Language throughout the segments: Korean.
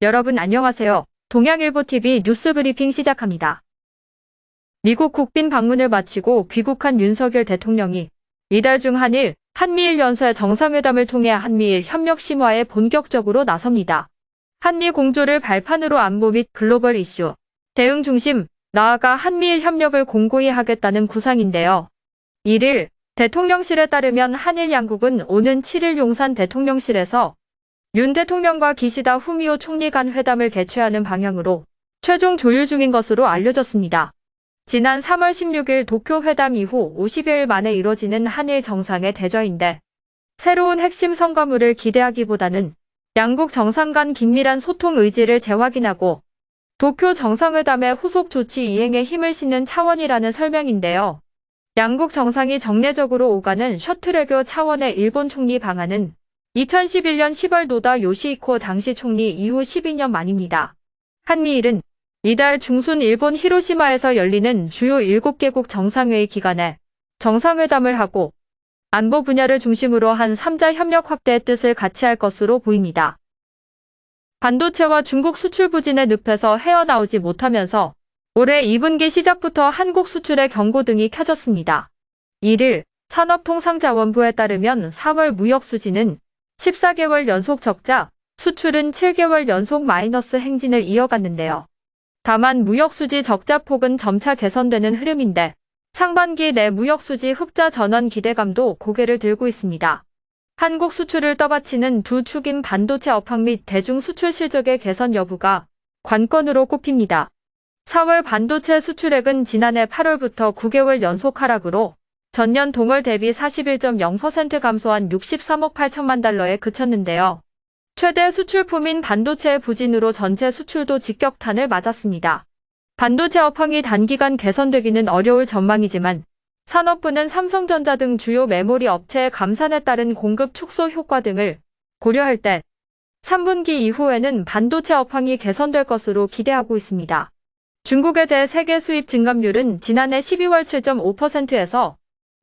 여러분 안녕하세요. 동양일보TV 뉴스 브리핑 시작합니다. 미국 국빈 방문을 마치고 귀국한 윤석열 대통령이 이달 중 한미일 연쇄 정상회담을 통해 한미일 협력 심화에 본격적으로 나섭니다. 한미 공조를 발판으로 안보 및 글로벌 이슈, 대응 중심, 나아가 한미일 협력을 공고히 하겠다는 구상인데요. 1일 대통령실에 따르면 한일 양국은 오는 7일 용산 대통령실에서 윤 대통령과 기시다 후미오 총리 간 회담을 개최하는 방향으로 최종 조율 중인 것으로 알려졌습니다. 지난 3월 16일 도쿄 회담 이후 50여일 만에 이뤄지는 한일 정상의 대저인데 새로운 핵심 성과물을 기대하기보다는 양국 정상 간 긴밀한 소통 의지를 재확인하고 도쿄 정상회담의 후속 조치 이행에 힘을 싣는 차원이라는 설명인데요. 양국 정상이 정례적으로 오가는 셔틀외교 차원의 일본 총리 방한은 2011년 10월 노다 요시히코 당시 총리 이후 12년 만입니다. 한미일은 이달 중순 일본 히로시마에서 열리는 주요 7개국 정상회의 기간에 정상회담을 하고 안보 분야를 중심으로 한 3자 협력 확대의 뜻을 같이 할 것으로 보입니다. 반도체와 중국 수출 부진의 늪에서 헤어나오지 못하면서 올해 2분기 시작부터 한국 수출의 경고등이 켜졌습니다. 1일 산업통상자원부에 따르면 4월 무역 수지는 14개월 연속 적자, 수출은 7개월 연속 마이너스 행진을 이어갔는데요. 다만 무역수지 적자폭은 점차 개선되는 흐름인데 상반기 내 무역수지 흑자 전환 기대감도 고개를 들고 있습니다. 한국 수출을 떠받치는 두 축인 반도체 업황 및 대중 수출 실적의 개선 여부가 관건으로 꼽힙니다. 4월 반도체 수출액은 지난해 8월부터 9개월 연속 하락으로 전년 동월 대비 41.0% 감소한 63억 8천만 달러에 그쳤는데요. 최대 수출품인 반도체의 부진으로 전체 수출도 직격탄을 맞았습니다. 반도체 업황이 단기간 개선되기는 어려울 전망이지만 산업부는 삼성전자 등 주요 메모리 업체의 감산에 따른 공급 축소 효과 등을 고려할 때 3분기 이후에는 반도체 업황이 개선될 것으로 기대하고 있습니다. 중국에 대해 세계 수입 증감률은 지난해 12월 7.5%에서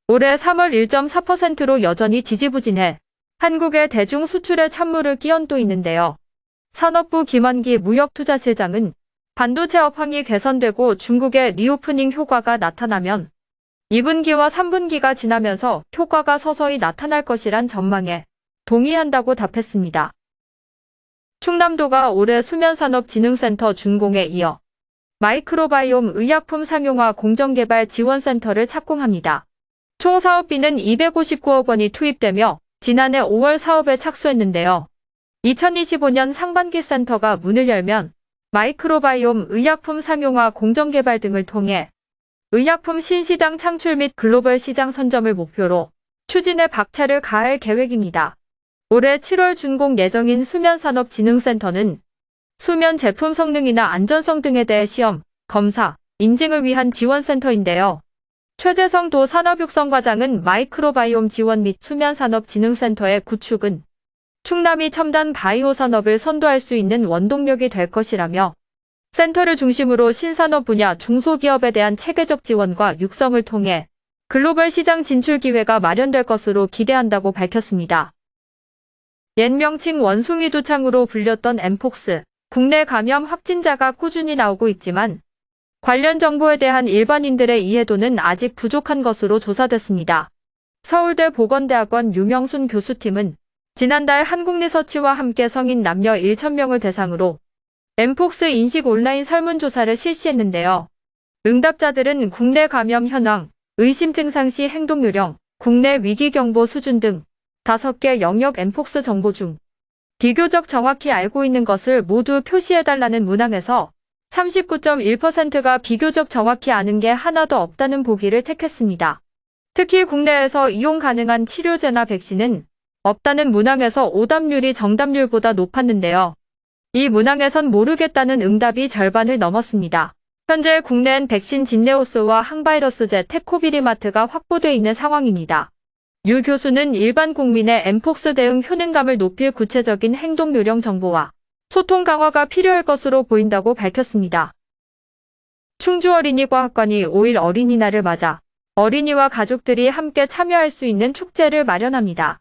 올해 3월 1.4%로 여전히 지지부진해 한국의 대중 수출에 찬물을 끼얹고 또 있는데요. 산업부 김원기 무역투자실장은 반도체 업황이 개선되고 중국의 리오프닝 효과가 나타나면 2분기와 3분기가 지나면서 효과가 서서히 나타날 것이란 전망에 동의한다고 답했습니다. 충남도가 올해 수면산업진흥센터 준공에 이어 마이크로바이옴 의약품 상용화 공정개발 지원센터를 착공합니다. 총 사업비는 259억 원이 투입되며 지난해 5월 사업에 착수했는데요. 2025년 상반기 센터가 문을 열면 마이크로바이옴 의약품 상용화 공정개발 등을 통해 의약품 신시장 창출 및 글로벌 시장 선점을 목표로 추진에 박차를 가할 계획입니다. 올해 7월 준공 예정인 수면산업진흥센터는 수면 제품 성능이나 안전성 등에 대해 시험, 검사, 인증을 위한 지원센터인데요. 최재성 도 산업육성과장은 마이크로바이옴 지원 및 수면산업진흥센터의 구축은 충남이 첨단 바이오 산업을 선도할 수 있는 원동력이 될 것이라며 센터를 중심으로 신산업 분야 중소기업에 대한 체계적 지원과 육성을 통해 글로벌 시장 진출 기회가 마련될 것으로 기대한다고 밝혔습니다. 옛 명칭 원숭이 두창으로 불렸던 엠폭스, 국내 감염 확진자가 꾸준히 나오고 있지만 관련 정보에 대한 일반인들의 이해도는 아직 부족한 것으로 조사됐습니다. 서울대 보건대학원 유명순 교수팀은 지난달 한국리서치와 함께 성인 남녀 1,000명을 대상으로 엠폭스 인식 온라인 설문조사를 실시했는데요. 응답자들은 국내 감염 현황, 의심 증상 시 행동 요령, 국내 위기경보 수준 등 5개 영역 엠폭스 정보 중 비교적 정확히 알고 있는 것을 모두 표시해달라는 문항에서 39.1%가 비교적 정확히 아는 게 하나도 없다는 보기를 택했습니다. 특히 국내에서 이용 가능한 치료제나 백신은 없다는 문항에서 오답률이 정답률보다 높았는데요. 이 문항에선 모르겠다는 응답이 절반을 넘었습니다. 현재 국내엔 백신 진네오스와 항바이러스제 테코비리마트가 확보돼 있는 상황입니다. 유 교수는 일반 국민의 엠폭스 대응 효능감을 높일 구체적인 행동 요령 정보와 소통 강화가 필요할 것으로 보인다고 밝혔습니다. 충주어린이과학관이 5일 어린이날을 맞아 어린이와 가족들이 함께 참여할 수 있는 축제를 마련합니다.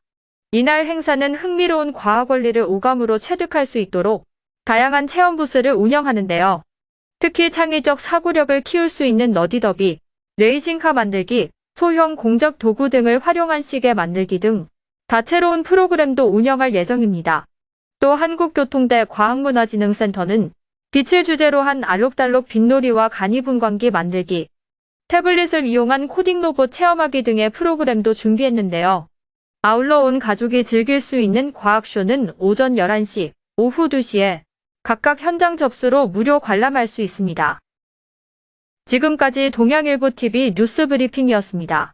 이날 행사는 흥미로운 과학 원리를 오감으로 체득할 수 있도록 다양한 체험 부스를 운영하는데요. 특히 창의적 사고력을 키울 수 있는 너디더비, 레이싱카 만들기, 소형 공작 도구 등을 활용한 시계 만들기 등 다채로운 프로그램도 운영할 예정입니다. 또 한국교통대 과학문화진흥센터는 빛을 주제로 한 알록달록 빛놀이와 간이분광기 만들기, 태블릿을 이용한 코딩 로봇 체험하기 등의 프로그램도 준비했는데요. 아울러 온 가족이 즐길 수 있는 과학쇼는 오전 11시, 오후 2시에 각각 현장 접수로 무료 관람할 수 있습니다. 지금까지 동양일보TV 뉴스 브리핑이었습니다.